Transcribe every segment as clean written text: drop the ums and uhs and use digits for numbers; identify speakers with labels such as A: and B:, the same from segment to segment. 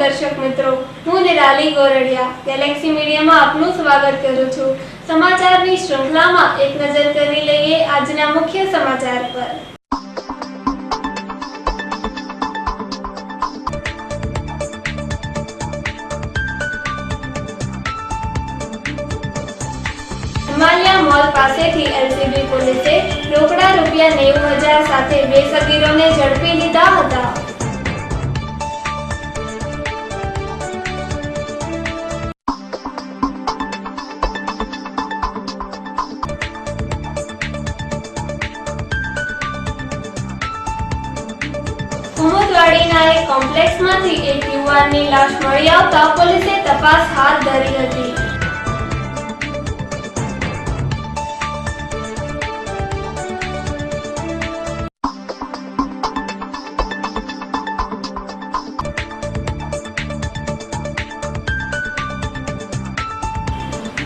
A: दर्शक मित्रों, हूँ निराली गोरडिया गैलेक्सी मीडिया में आपનું स्वागत करूँ છું। समाचारनी श्रृंखलाમાં एक नजर કરી લઈએ આજના મુખ્ય સમાચાર પર। हिमालय मॉल पासेથી एलसीबी પોલીસે રોકડા રૂપિયા 90,000 સાથે બે સગીરોને ઝડપી લીધા હતા। कुमुदवाड़ीना एक કોમ્પ્લેક્સમાંથી એક યુવાનની લાશ મળી આવતા પોલીસે તપાસ હાથ ધરી હતી।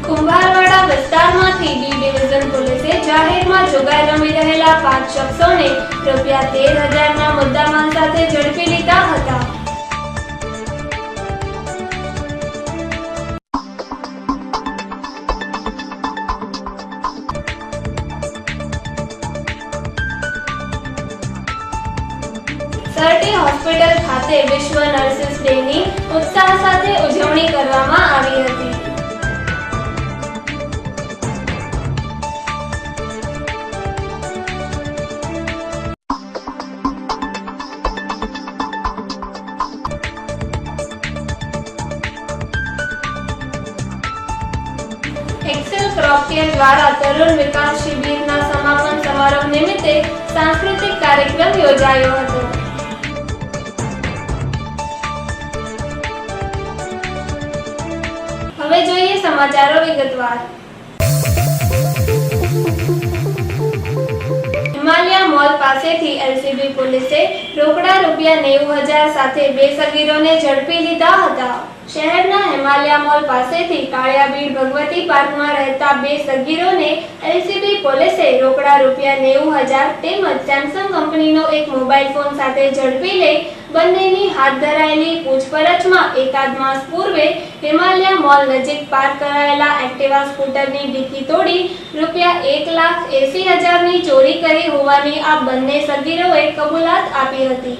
A: कुंभारवाड़ा विस्तारमांथी डी डिविजन पोलीसे जाहेરમાં જોગાઈ રમી રહેલા 5 શખ્સોને રૂપિયા 13,000 ના મુદ્દામાલ સાથે ઝડપી લીધા હતા। સરટી હોસ્પિટલ ખાતે વિશ્વ નર્સિસ ડેની ઉત્સાહ સાથે ઉજવણી કરવામાં આવી હતી। एक्सेल क्रॉप केयर द्वारा तरुण विकास शिबिरना समापन समारोह निमित्ते सांस्कृतिक कार्यक्रम योजायो हतो। હવે જોઈએ સમાચારો વિગતવાર। हिमालय मॉल पासेથી एलसीबी પોલીસે રોકડા રૂપિયા 90,000 સાથે બે સગીરોને ઝડપી લીધા હતા। શહેરના હિમાલય મોલ પાસેથી કાળિયાબીડ ભગવતી પાર્કમાં રહેતા બે સગીરોને એલસીબી પોલીસે રોકડા રૂપિયા 90,000 તેમજ સેમસંગ કંપનીનો એક મોબાઈલ ફોન સાથે ઝડપી લઈ બંનેની હાથ ધરાયેલી પૂછપરછમાં એકાદ માસ પૂર્વે હિમાલય મોલ નજીક પાર્ક કરાયેલા એક્ટિવા સ્કૂટરની ડિક્કી તોડી રૂપિયા 1,80,000 ની ચોરી કરી હોવાની આ બંને સગીરોએ કબૂલાત આપી હતી।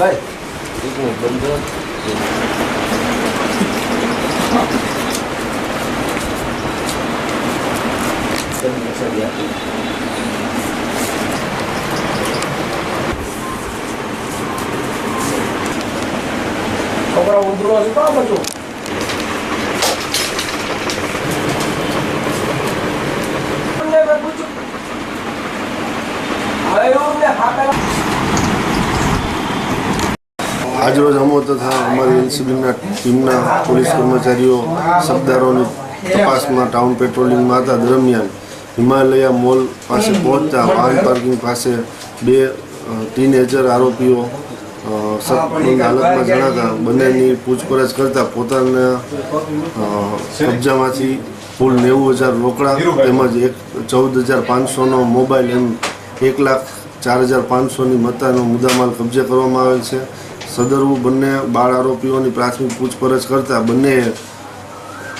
B: भाई एक मिनट बंद खबर उधर से कहाँ बचो
C: आज रोज हम तथा हमारी एलसीबी टीमना पुलिस कर्मचारीओ शब्दारोनी तपास में टाउन पेट्रोलिंग में था दरमियान हिमालय मॉल पास पहुंचता वाहन पार्किंग पास बे टीनेजर आरोपीओ सख्त हालत में जणाता बने पूछपरछ करता पोताना कब्जामांथी कुल 90,000 रोकड़ा तेमज 14,500 नो मोबाइल एम 1,04,500 मत्तानो मुद्दामाल कब्जे करवामां आवेल छे। सदरु बने बाळ आरोपीओनी प्राथमिक पूछपरछ करता बने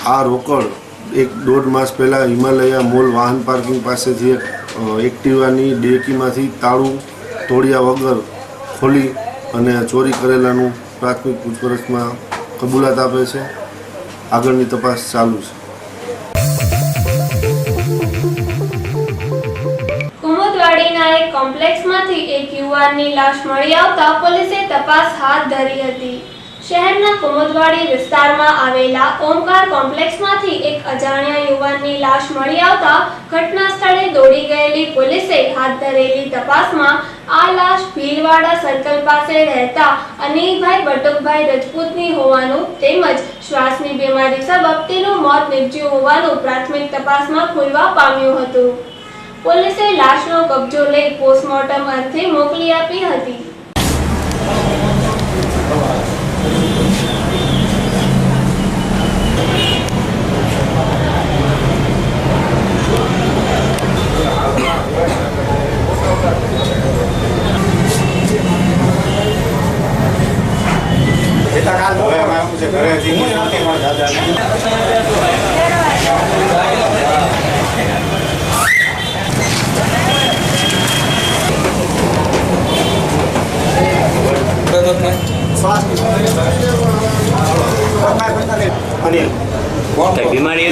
C: आ रोकड़ 1.5 मास पहला हिमालय मॉल वाहन पार्किंग पासेथी एक्टिवानी डेकीमांथी ताळू तोड़िया वगर खोली अने चोरी करेलानुं प्राथमिक पूछपरछमां कबूलात आपे छे। आगळनी तपास चालू छे।
A: कुमुदवाड़ीना एक કોમ્પ્લેક્સમાંથી એક યુવાનની લાશ મળી આવતા પોલીસે તપાસ હાથ ધરી હતી। શહેરના કુમુદવાડી વિસ્તારમાં આવેલા ઓમકાર કોમ્પ્લેક્સમાંથી એક અજાણ્યા યુવાનની લાશ મળી આવતા ઘટના સ્થળે દોડી ગયેલી પોલીસે હાથ ધરેલી તપાસમાં આ લાશ ભીલવાડા સર્કલ પાસે રહેતા અનિલભાઈ બટુકભાઈ રજપૂતની હોવાનું તેમજ શ્વાસની બીમારી સબબ તેનું મોત નીપજ્યું હોવાનું પ્રાથમિક તપાસમાં ખુલવા પામ્યું હતું। પોલીસે લાશનો કબજો લઈ પોસ્ટમોર્ટમ અર્થે મોકલી આપી હતી।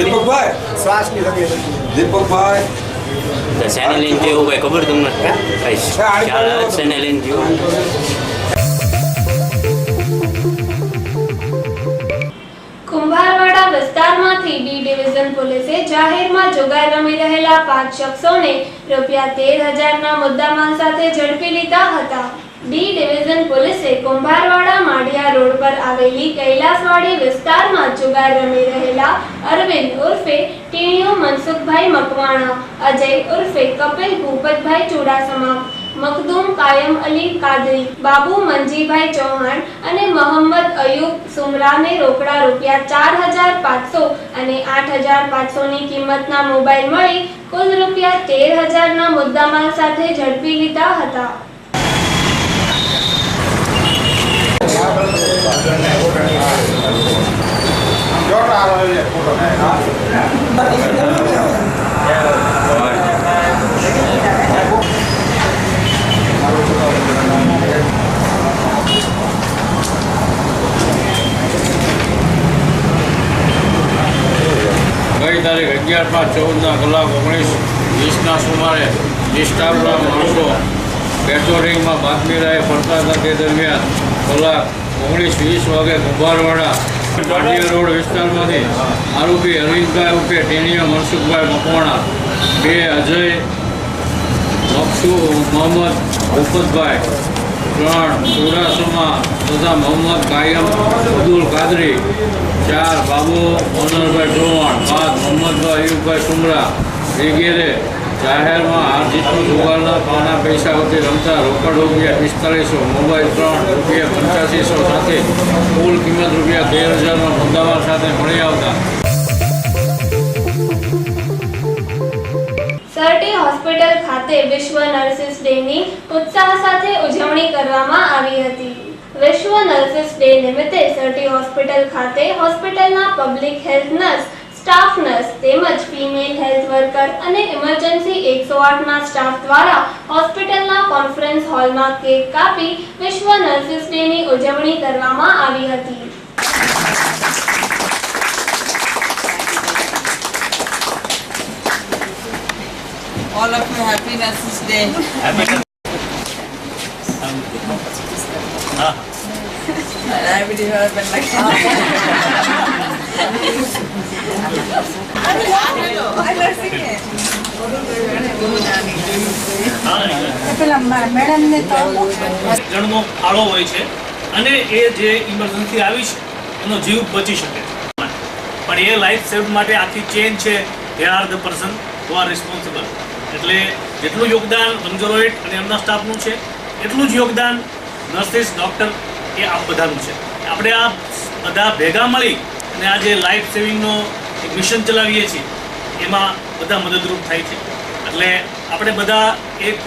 D: તકલીફ
E: દીપકભાઈ
B: શ્વાસની તકલીફ હતી.
E: દીપકભાઈ
D: તો શેને લઈને થયું કઈ ખબર તમને કઈ ખ્યાલ શેને લઈને થયું
A: કુંભારવાડા વિસ્તારમાંથી ડી ડિવિઝન પોલીસે જાહેરમાં જુગાર રમી રહેલા 5 શખ્સોને ₹13,000ના મુદ્દામાલ સાથે ઝડપી લીધા હતા. ડી ડિવિઝન પોલીસે કુંભારવાડા માળિયા રોડ પર આવેલી કૈલાસવાડી વિસ્તારમાં જુગાર રમી રહેલા અરવિંદ ઉર્ફે ટીણીઓ મનસુખભાઈ મકવાણા, અજય ઉર્ફે કપિલ ભૂપતભાઈ ચુડાસમા, મખદૂમ કાયમ અલી કાદરી, બાબુ મંજીભાઈ ચૌહાણ અને મોહમ્મદ અયુબ સુમરાને રોકડા ₹4,500 અને 8,500ની કિંમતના મોબાઈલ મળી કુલ ₹13,000ના મુદ્દામાલ સાથે ઝડપી લીધા હતા.
F: ગઈ તારીખ 11/5/14 સુમારે સ્ટાફના માણસો પેટ્રોલિંગમાં બાતમીદારે ફરતા હતા. તે દરમિયાન કલાક 19:20 વાગે કુંભારવાડા માળિયા રોડ વિસ્તારમાંથી આરોપી અરવિંદભાઈ ઉર્ફે ટેનિયા મનસુખભાઈ મકવાણા, 2 અજય મોહમ્મદ ભૂપતભાઈ, 3 ચુડાસમા તથા મોહમ્મદ કાયમ અબ્દુલ કાદરી, 4 બાબુ ઓનરભાઈ ચૌહાણ, 5 મોહમ્મદભાઈ અયુબભાઈ સુમરા વગેરે જાહેરમાં હાર જીતનું જુગારના પાના પૈસા વચ્ચે રમતા રોકડ ₹4500, મોબાઈલ 3 ₹8500 સાથે કુલ કિંમત ₹13,000ના મુદ્દામાલ સાથે મળી આવતા
A: સરટી હોસ્પિટલ ખાતે વિશ્વ નર્સિસ ડેની ઉત્સાહ સાથે ઉજવણી કરવામાં આવી હતી. વિશ્વ નર્સિસ ડે નિમિત્તે સરટી હોસ્પિટલ ખાતે હોસ્પિટલના public health nurse, staff nurse તેમજ ફિમેલ હેલ્થ વર્કર અને ઇમરજન્સી 108ના સ્ટાફ દ્વારા હોસ્પિટલના કોન્ફરન્સ હોલમાં કેક કાપી વિશ્વ નર્સિસ ડેની ઉજવણી કરવામાં આવી હતી.
G: All of you happy Nurses Day. Diabetes or
H: જણનો ફાળો હોય છે અને એ જે ઇમરજન્સી આવી છે એનો જીવ બચી શકે છે, પણ એ લાઈફ સેવ માટે આખી ચેન છે. They are the person who are responsible. એટલે જેટલું યોગદાન વંજરોઇટ અને એમના સ્ટાફનું છે એટલું જ યોગદાન નર્સિસ, ડૉક્ટર એ આ બધાનું છે. આપણે આ બધા ભેગા મળી અને આ જે લાઈફ સેવિંગનો એક મિશન ચલાવીએ છીએ એમાં બધા મદદરૂપ થાય છે. એટલે આપણે બધા એક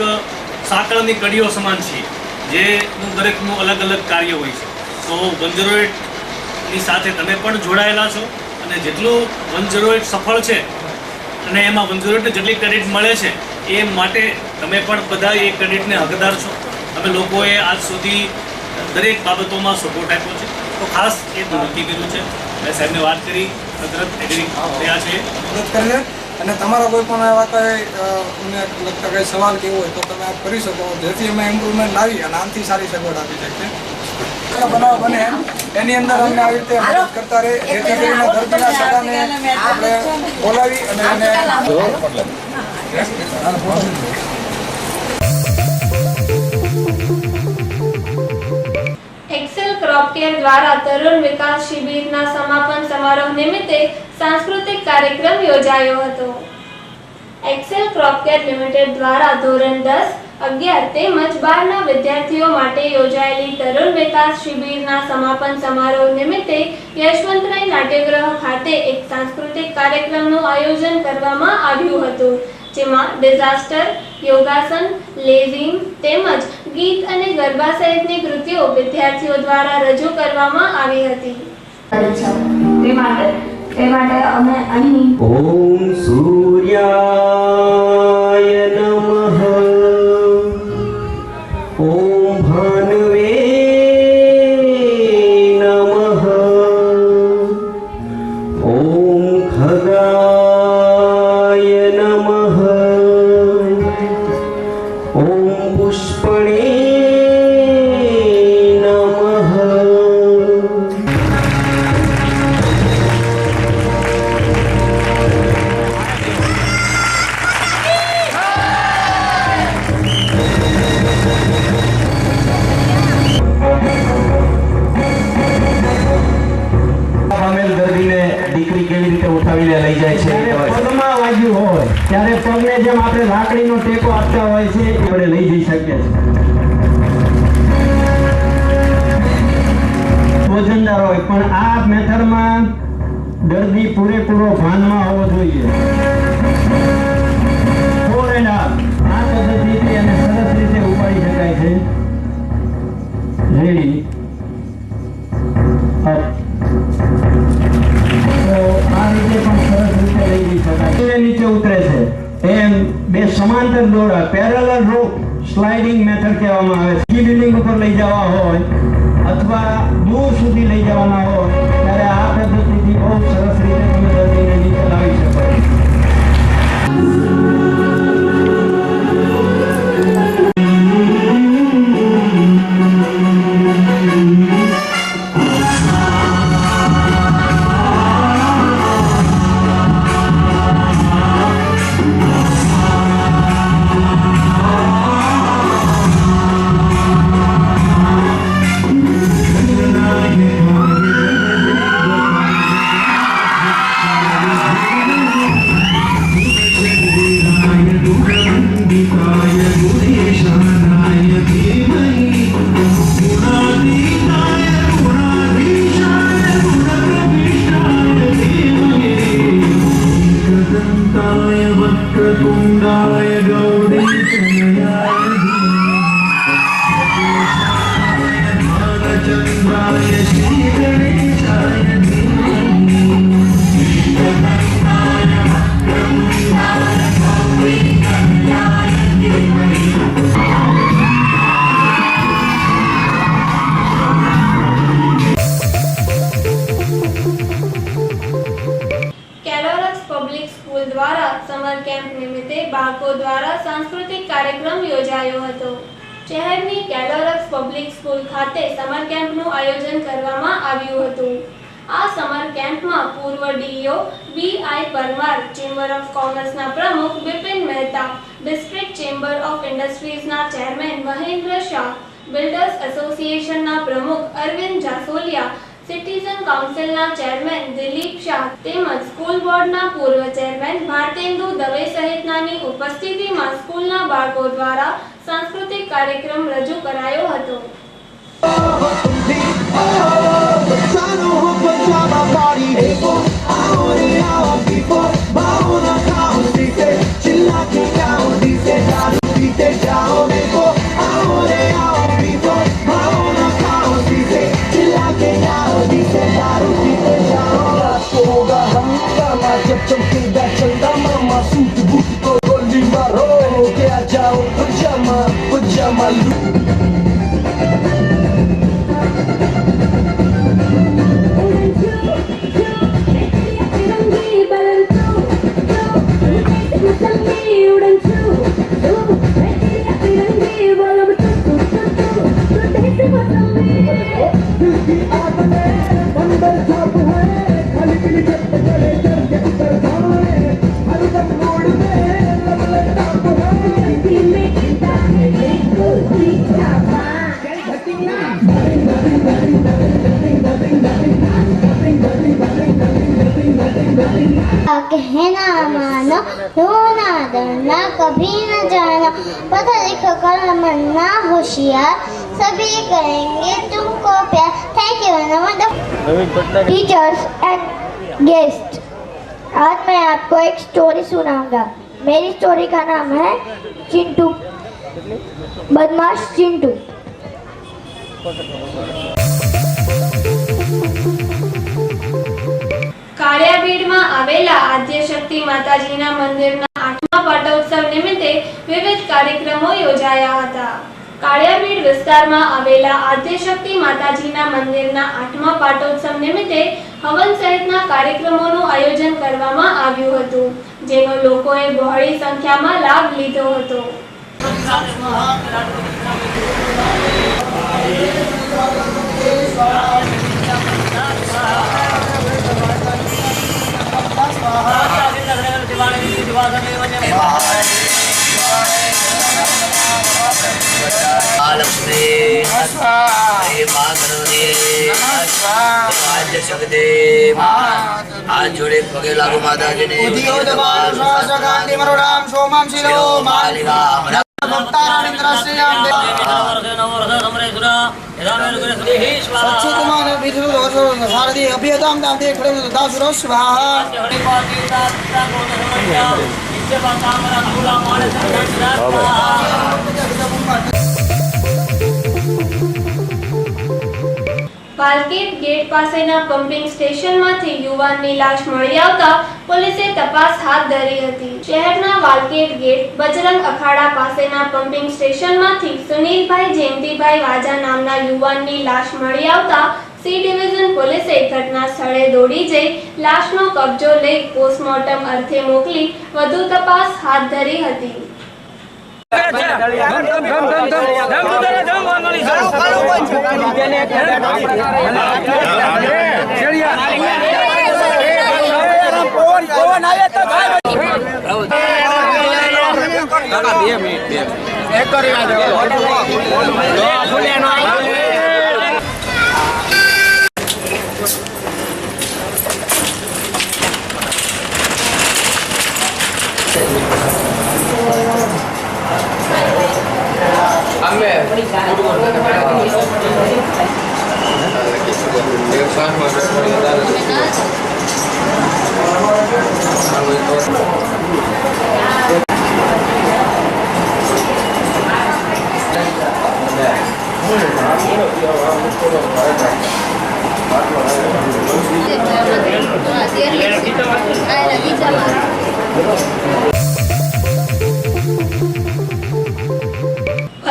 H: સાંકળની કડીઓ સમાન છીએ, જેનું દરેકનું અલગ અલગ કાર્ય હોય છે. તો વંજરોઇટની સાથે તમે પણ જોડાયેલા છો અને જેટલું વંજરોઇટ સફળ છે અને એમાં વંજરોઇટને જેટલી ક્રેડિટ મળે છે એ માટે તમે પણ બધા એ ક્રેડિટને હકદાર છો. તમે લોકોએ આજ સુધી દરેક બાબતોમાં સપોર્ટ આપ્યો છે, તો ખાસ એ નક્કી કર્યું છે. મેં સાહેબને વાત કરી, તરત એગ્રી થયા છે
B: મદદ કરીને. અને તમારા કોઈ પણ એવા કંઈ અમને લગતા કંઈ સવાલ કેવો હોય તો તમે આપ કરી શકો, જેથી અમે ઇમ્પ્રુવમેન્ટ લાવી અને આનાથી સારી સગવડ આપી શકીએ. બનાવ બને એની અંદર અમને આવી રીતે મદદ કરતા રહે, જેથી કરીને દર્દીના સગાને આપણે બોલાવી અને એને
A: એક્સેલ ક્રોપ કેર દ્વારા તરુણ વિકાસ શિબિરના સમાપન સમારોહ નિમિત્તે સાંસ્કૃતિક કાર્યક્રમ યોજાયો હતો. એક્સેલ ક્રોપ કેર લિમિટેડ દ્વારા ધોરણ 10, 11 તેમજ 12ના વિદ્યાર્થીઓ માટે યોજાયેલી તરુણ વિકાસ શિબિરના સમાપન સમારોહ નિમિત્તે યશવંતરાય નાટ્યગૃહ ખાતે એક સાંસ્કૃતિક કાર્યક્રમનું આયોજન કરવામાં આવ્યું હતું, જેમાં ડિઝાસ્ટર, યોગાસન, લેઝિમ તેમજ ગીત અને ગરબા સહિતની કૃતિઓ વિદ્યાર્થીઓ દ્વારા રજૂ કરવામાં આવી હતી. તે માટે અમે અહીં
I: ઓમ સૂર્યાય નમઃ, ઓમ ભાનવે નમઃ, ઓમ ખગા પગલે લઈ જાય છે. પગમાં વાગ્યું હોય ત્યારે પગને જેમ આપણે લાકડીનો ટેકો આપતા હોય છે આપણે લઈ જઈ શકીએ છીએ વજનદાર હોય, પણ આ મેથડમાં દર્દી પૂરેપૂરો ભાનમાં હોવો જોઈએ. ફોર એન્ડ હાફ આ પદ્ધતિથી અને સરસ રીતે ઉપાડી શકાય છે. Ready up. તો આ રીતે પણ સરસ રીતે લઈ જઈ શકાય. નીચે ઉતરે છે એમ બે સમાંતર દોરડા પેરેલલ રોપ સ્લાઇડિંગ મેથડ કહેવામાં આવે છે. બિલ્ડિંગ ઉપર લઈ જવા હોય અથવા દૂર સુધી લઈ જવાના હોય ત્યારે આ પદ્ધતિથી બહુ સરસ રીતે તમે દર્દીને નીચે લાવી શકો.
A: સમર કેમ્પ નિમિત્તે બાળકો દ્વારા સાંસ્કૃતિક કાર્યક્રમ યોજાયો હતો. શહેરની કેલોરક્સ પબ્લિક સ્કૂલ ખાતે સમર કેમ્પનું આયોજન કરવામાં આવ્યું હતું. આ સમર કેમ્પમાં પૂર્વ DEO B I. Parmar, chamber of કોમર્સના પ્રમુખ Bipin Mehta, district chamber of ઇન્ડસ્ટ્રીઝના ચેરમેન મહેન્દ્ર શાહ, બિલ્ડર્સ એસોસિએશનના પ્રમુખ અરવિંદ જાસોલિયા, સિટીઝન કાઉન્સિલના ચેરમેન દિલીપ શાહ તેમજ સ્કૂલ બોર્ડના પૂર્વ ચેરમેન ભારતેન્દુ દવે સહિતનાની ઉપસ્થિતિમાં સ્કૂલના બાળકો દ્વારા સાંસ્કૃતિક કાર્યક્રમ રજૂ કરાયો હતો.
E: चमकेगा चंदा मामा सूट बूट को गोली मारो के आ जाओ पजामा पजामा
J: कहना मानो रोना डरना कभी न जाना पढ़ा लिखा कलम ना होशियार सभी करेंगे तुमको प्यार. Thank you teachers and guest. आज मैं आपको एक स्टोरी सुनाऊंगा. मेरी स्टोरी का नाम है चिंटू, बदमाश चिंटू.
A: કાળિયાબીડમાં આવેલા આદ્યશક્તિ માતાજીના મંદિરના 8મા પાટોત્સવ નિમિત્તે વિવિધ કાર્યક્રમો યોજાયા હતા. કાળિયાબીડ વિસ્તારમાં આવેલા આદ્યશક્તિ માતાજીના મંદિરના 8મા પાટોત્સવ નિમિત્તે હવન સહિતના કાર્યક્રમોનું આયોજન કરવામાં આવ્યું હતું, જેનો લોકોએ બહોળી સંખ્યામાં લાભ લીધો હતો.
E: स्वाहा
K: महालक्ष्मी हरे माँ करोगे आज शक्ति आज जोड़े पगे लागू माता जी ने
A: પાલકેટ ગેટ પાસેના પમ્પિંગ સ્ટેશનમાંથી યુવાનની લાશ મળી આવતા પોલીસે તપાસ હાથ ધરી હતી. શહેરના વાલકેટ ગેટ બજરંગ અખાડા પાસેના પમ્પિંગ સ્ટેશનમાંથી સુનિલભાઈ જયંતિભાઈ વાજા નામના યુવાનની લાશ મળી આવતા સી ડિવિઝન પોલીસે ઘટના સ્થળે દોડી જઈ લાશનો કબજો લઈ પોસ્ટમોર્ટમ અર્થે મોકલી વધુ તપાસ હાથ ધરી હતી.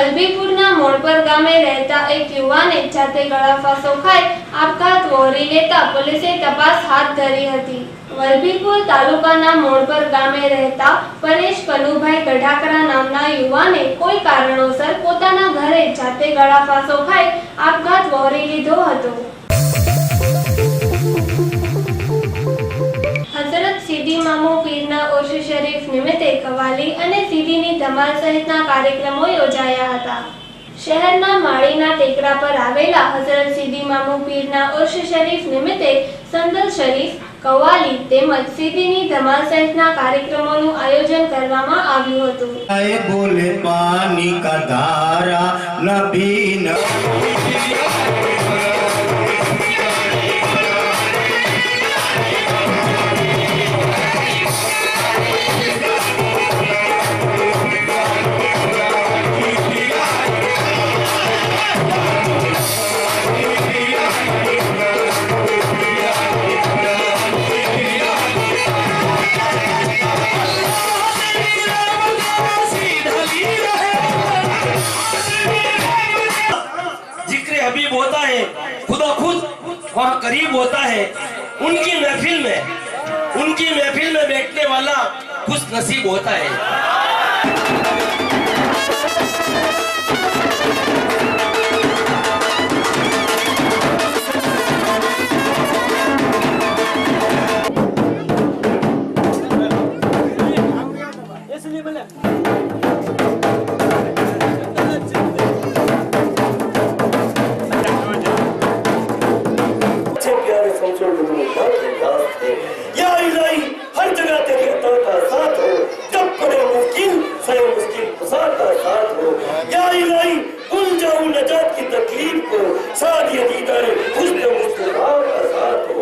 A: અલબીપુરના મોણપર ગામે રહેતા એક યુવાને જાતે ગળાફાંસો ખાઈ આપઘાત વહોરી લેતા પોલીસે તપાસ હાથ ધરી હતી. વલભીપુર તાલુકાના મોણપર ગામે રહેતા પરેશ કનુભાઈ ગઢાકરા નામના યુવાને કોઈ કારણોસર પોતાના ઘરે જાતે ગળાફાંસો ખાઈ આપઘાત વહોરી લીધો હતો. હઝરત સીદી મામુ પીરના ઉર્સ શરીફ નિમિત્તે કવાલી અને સીદીની ધમાલ સહિતના કાર્યક્રમો યોજાયા હતા. શહેરના માળીના ટેકરા પર આવેલા હઝરત સીદી મામુ પીરના ઉર્સ શરીફ નિમિત્તે સંદલ શરીફ, કવાલી તેમજ સીદીની ધમાલ સહિતના કાર્યક્રમોનું આયોજન કરવામાં આવ્યું હતું.
E: બોલે પાણી કા ધારા નબી
L: हबीब होता है, खुदा खुद वहाँ करीब होता है. उनकी महफिल में बैठने वाला खुश नसीब होता है. हर जगह तेरी अता का साथ हो, जब पड़े मुश्किल सही मुश्किल फसाद का साथ हो. या इलाही भूल जाऊं नजात की तकलीफ को, साथ ये दीदार हुस्न मुस्कुराहट का साथ हो.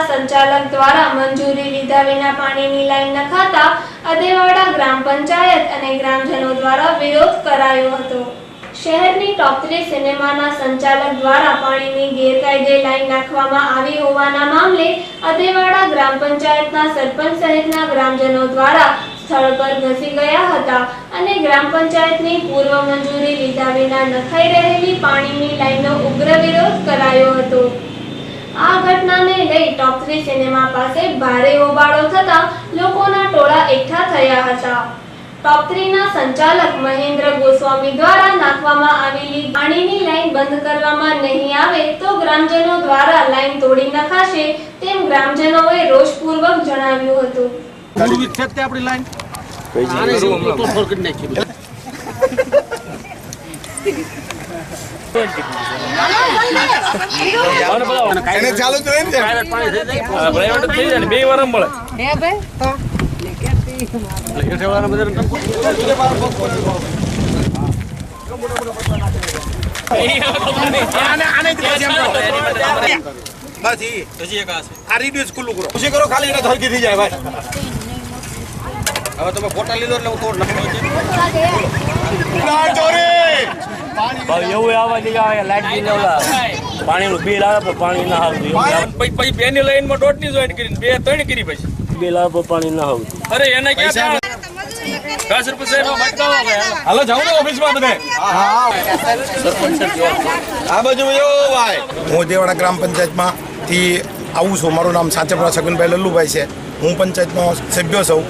A: સંચાલક દ્વારા મંજૂરી લીધા વિના પાણીની લાઈન નખાતા અદેવાડા ગ્રામ પંચાયત અને ગ્રામજનો દ્વારા વિરોધ કરાયો હતો. શહેરની ટોપ 3 સિનેમાના સંચાલક દ્વારા પાણીની ગેરકાયદે લાઈન નાખવામાં આવી હોવાના મામલે અદેવાડા ગ્રામ પંચાયતના સરપંચ સહિતના ગ્રામજનો દ્વારા સ્થળ પર ઘસી ગયા હતા અને ગ્રામ પંચાયતની પૂર્વ મંજૂરી લીધા વિના નખાઈ રહેલી પાણીની લાઈનનો ઉગ્ર વિરોધ કરાયો હતો. આ ઘટનાને લઈ ટોપ 3 સિનેમા પાસે ભારે હોબાળો થતા લોકોના ટોળા એકઠા થયા હતા. ટોપ 3 ના સંચાલક મહેન્દ્ર ગોસ્વામી દ્વારા નાખવામાં આવેલી પાણીની લાઈન બંધ કરવામાં નહીં આવે તો ગ્રામજનો દ્વારા લાઈન તોડી નખાશે તેમ ગ્રામજનોએ રોષપૂર્વક જણાવ્યું હતું.
B: આપણી લાઈન ચાલુ તો એમ છે બે વાર મળે આ રીડ્યુસ ખુલ્લું કરો ખુશી કરો ખાલી એને ધરકી થઈ જાય ભાઈ. હવે તમે ફોટા લીધો એટલે હું તોડ નાખું.
D: એવું આવવા દે લાઈટ બિલ પાણીનું બિલ આવે પણ પાણી ના આવતું.
B: પછી બેની લાઈનમાં દોઢની જોઈન્ટ કરીને 2-3 કરી પછી
D: બિલ આવે પણ પાણી ના આવતું.
B: અરે એને ક્યાં 10 રૂપિયા હાલો જાવ ને ઓફિસમાં બધે. આ બાજુ ભાઈ હું દેવાડા ગ્રામ પંચાયતમાંથી આવું છું. મારું નામ સાચપરા છગનભાઈ લલ્લુભાઈ છે. હું પંચાયતનો સભ્ય છું.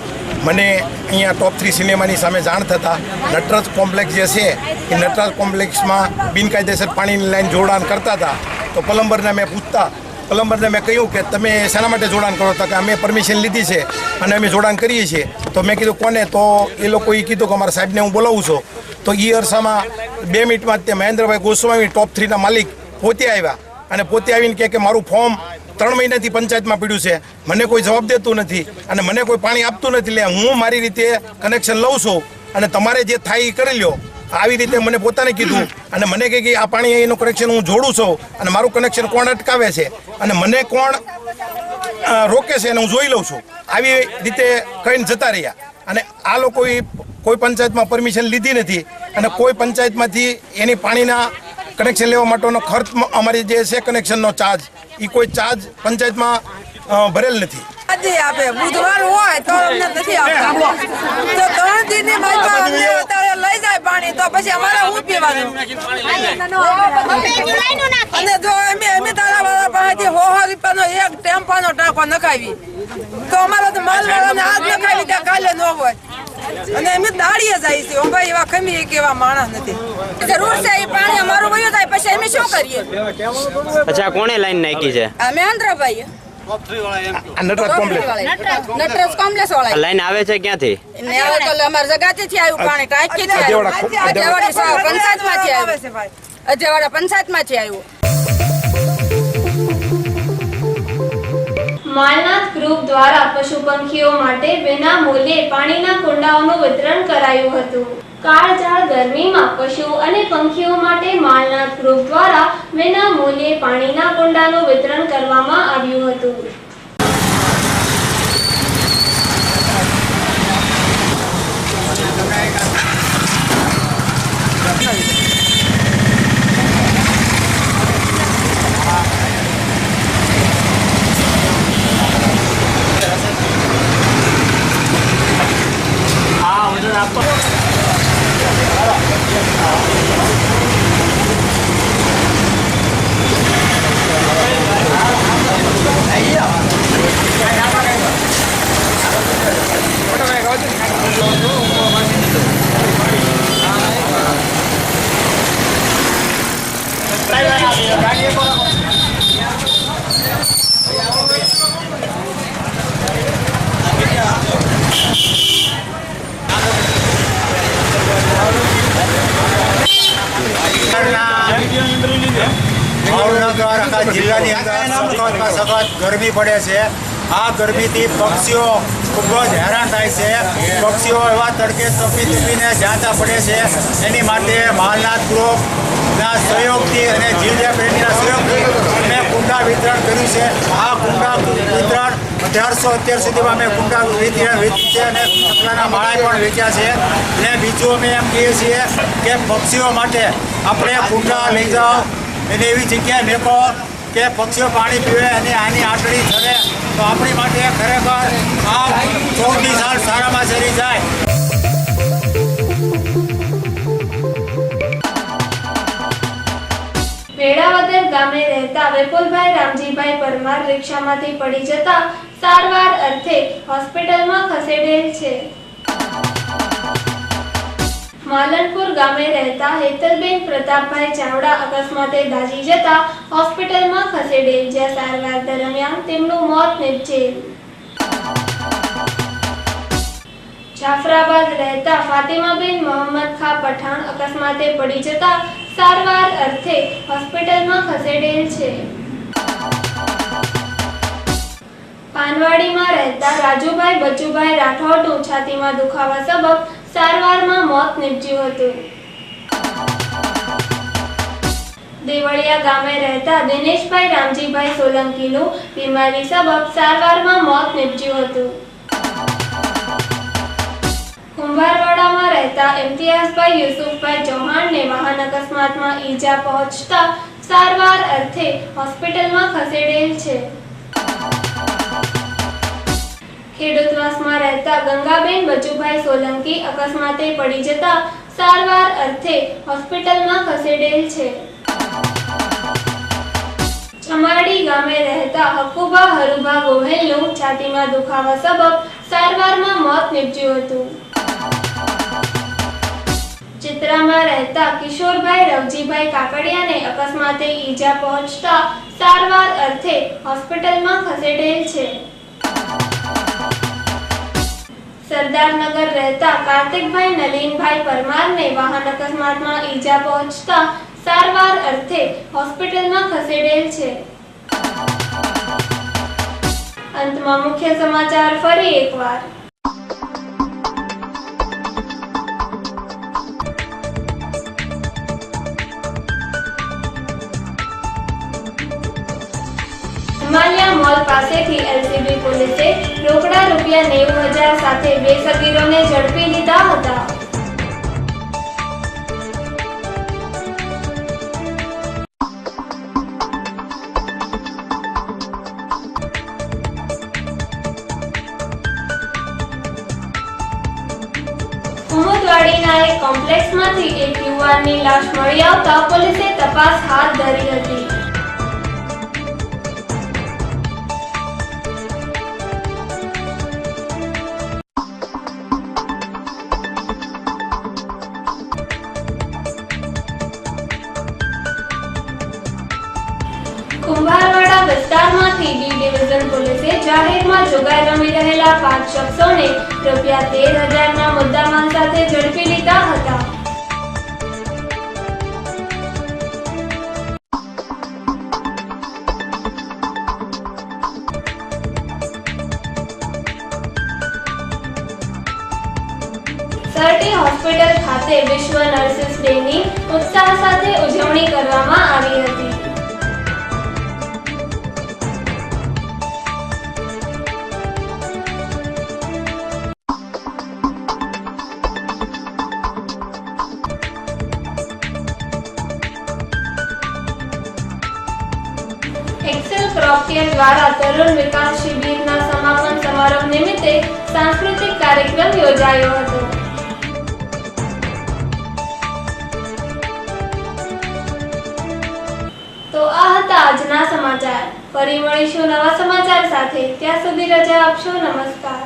B: મને અહીંયા ટોપ 3 સિનેમાની સામે જાણ થતાં નટરાજ કોમ્પ્લેક્સ જે છે એ નટરાજ કોમ્પ્લેક્સમાં બિનકાયદેસર પાણીની લાઈન જોડાણ કરતા હતા. તો પ્લમ્બરને મેં પૂછતા પ્લમ્બરને મેં કહ્યું કે તમે શેના માટે જોડાણ કરો તો કે અમે પરમિશન લીધી છે અને અમે જોડાણ કરીએ છીએ. તો મેં કીધું કોને? તો એ લોકોએ કીધું કે અમારા સાહેબને હું બોલાવું છું. તો એ અરસામાં 2 મિનિટમાં તે મહેન્દ્રભાઈ ગોસ્વામી ટોપ 3 ના માલિક પોતે આવ્યા અને પોતે આવીને કહે કે મારું ફોર્મ 3 મહિનાથી પંચાયતમાં પડ્યું છે, મને કોઈ જવાબ દેતું નથી અને મને કોઈ પાણી આપતું નથી. એટલે હું મારી રીતે કનેક્શન લઉં છું અને તમારે જે થાય એ કરી લો. આવી રીતે મને પોતાને કીધું અને મને કહે કે આ પાણી એનું કનેક્શન હું જોડું છું અને મારું કનેક્શન કોણ અટકાવે છે અને મને કોણ રોકે છે અને હું જોઈ લઉં છું. આવી રીતે કહીને જતા રહ્યા અને આ લોકોએ કોઈ પંચાયતમાં પરમિશન લીધી નથી અને કોઈ પંચાયતમાંથી એની પાણીના કનેક્શન લેવા માટેનો ખર્ચ અમારી જે છે કનેક્શનનો ચાર્જ એ કોઈ ચાર્જ પંચાયતમાં ભરેલ નથી.
G: આજે આપે બુધવાર હોય તો અમને નથી આપતા. તો 3 દિનની બાજુમાં અમને અત્યારે લઈ જાય પાણી તો પછી અમારે શું પીવાનું? અને જો અમે તારા વાળા પાસેથી 100 રૂપિયાનો એક ટેમ્પાનો ટાંકો નખાવી તો અમારે તો માલવાળાને આજ નખાવી ત્યાં કાલે ન હોય અને અમે દાડીએ જાય છે. ભાઈ એવા ખમી કેવા માણસ નથી. જરૂર છે એ પાણી અમારું વયું થાય પછી અમે શું કરીએ?
D: અચ્છા કોણે લાઈન નાખી છે?
G: મહેન્દ્રભાઈ નટરાજ કોમ્પ્લેક્સ વાળા.
D: લાઈન આવે છે ક્યાંથી?
G: અમારા જગાતીથી આવ્યું પાણી ટાંકીથી આવ્યું. અજેવાડા પંચાયતમાંથી આવ્યું. અજેવાડા પંચાયતમાંથી આવ્યું.
A: માલનાથ ગ્રુપ દ્વારા પશુ પંખીઓ માટે વિના મૂલ્યે પાણીના કુંડાઓનું વિતરણ કરાયું હતું. કાળઝાળ ગરમીમાં પશુ અને પંખીઓ માટે માલનાથ ગ્રુપ દ્વારા વિના મૂલ્યે પાણીના કુંડાનું વિતરણ કરવામાં આવ્યું હતું.
M: જિલ્લાની અંદર સખત ગરમી પડે છે. આ ગરમીથી પક્ષીઓ ખૂબ જ હેરાન થાય છે. પક્ષીઓ એવા તડકે તપી તપીને જાતા પડે છે. એની માટે માલનાથ ગ્રુપના સહયોગથી અને જિલ્લા પ્રેમીના સહયોગથી અમે ખૂબ કુંડા વિતરણ કર્યું છે. આ કુંડા વિતરણ 1800 અત્યાર સુધીમાં અમે કુંડા વેચ્યા છે અને કપડાના માળા પણ વેચ્યા છે. અને બીજું અમે એમ કહીએ છીએ કે પક્ષીઓ માટે આપણે કુંડા લઈ જાઓ અને એવી જગ્યાએ મેકો કે પક્ષીઓ પાણી પીવે અને આની આંટડી ચડે તો આપણી માટે ખરેખર આ 14 સાલ સારામાં સારી જાય.
A: વેળાવદર ગામે રહેતા વિપુલભાઈ રામજીભાઈ પરમાર રિક્ષામાંથી પડી જતા સારવાર અર્થે હોસ્પિટલમાં ખસેડેલ છે. માલનપુર ગામે રહેતા હેતલબેન પ્રતાપભાઈ ચાવડા અકસ્માતે દાઝી જતા હોસ્પિટલમાં ખસેડેલ, જ્યાં સારવાર દરમિયાન તેમનું મોત નીપજેલ. જાફરાબાદ રહેતા ફાતિમાબેન મોહમ્મદ ખા પઠાણ અકસ્માતે પડી જતા સારવાર અર્થે હોસ્પિટલમાં ખસેડેલ છે. પાનવાડીમાં રહેતા રાજુભાઈ બચુભાઈ રાઠોડનું છાતીમાં દુખાવા સબબ સારવારમાં મોત નીપજ્યું હતું. દેવળિયા ગામે રહેતા દિનેશભાઈ રામજીભાઈ સોલંકીનું બીમારી સબબ સારવારમાં મોત નીપજ્યું હતું. કુંભારવાડામાં રહેતા ઇમ્તિયાઝભાઈ યુસુફભાઈ ચૌહાણને વાહન અકસ્માતમાં ઈજા પહોંચતા સારવાર અર્થે હોસ્પિટલમાં ખસેડેલ છે. ખેડૂતવાસમાં રહેતા ગંગાબેન બચુભાઈ સોલંકી અકસ્માતે પડી જતા સારવાર અર્થે હોસ્પિટલમાં ખસેડેલ છે. ચમાડી ગામે રહેતા હકુબા હરુભા ગોહેલનું છાતીમાં દુખાવા સબબ સારવારમાં મોત નીપજ્યું હતું. ચિત્રામાં રહેતા કિશોરભાઈ રવજીભાઈ કાકડિયાને અકસ્માતે ઈજા પહોંચતા સારવાર અર્થે હોસ્પિટલમાં ખસેડેલ છે. સરદારનગર રહેતા કાર્તિકભાઈ નલીનભાઈ પરમારને વાહન અકસ્માતમાં ઈજા પહોંચતા સારવાર અર્થે હોસ્પિટલમાં ખસેડેલ છે. અંતમાં મુખ્ય સમાચાર ફરી એકવાર. હિમાલયા મોલ પાસેથી એલસીબી પોલીસે રોકડા ₹90,000 સાથે 2 સગીરોને ઝડપી લીધા હતા. કુમુદવાડીના એક કોમ્પ્લેક્સમાંથી એક યુવાનની લાશ મળી આવતા પોલીસે તપાસ હાથ ધરી હતી. કુંભારવાડા વિસ્તારમાંથી ડી ડિવિઝન પોલીસે જાહેરમાં જુગાર રમી રહેલા 5 શખ્સોને ₹13,000ના મુદ્દામાલ સાથે ઝડપી લીધા હતા. સરટી હોસ્પિટલ ખાતે વિશ્વ નર્સિસ ડેની ઉત્સાહ સાથે ઉજવણી કરવામાં આવી હતી. એક્સેલ ક્રોપકેર દ્વારા તરુણ વિકાસ શિબિરના સમાપન સમારોહ નિમિત્તે સાંસ્કૃતિક કાર્યક્રમ યોજાયો હતો. તો આ હતા આજના સમાચાર. ફરી મળીશું નવા સમાચાર સાથે. ત્યાં સુધી રજા આપશો. નમસ્કાર.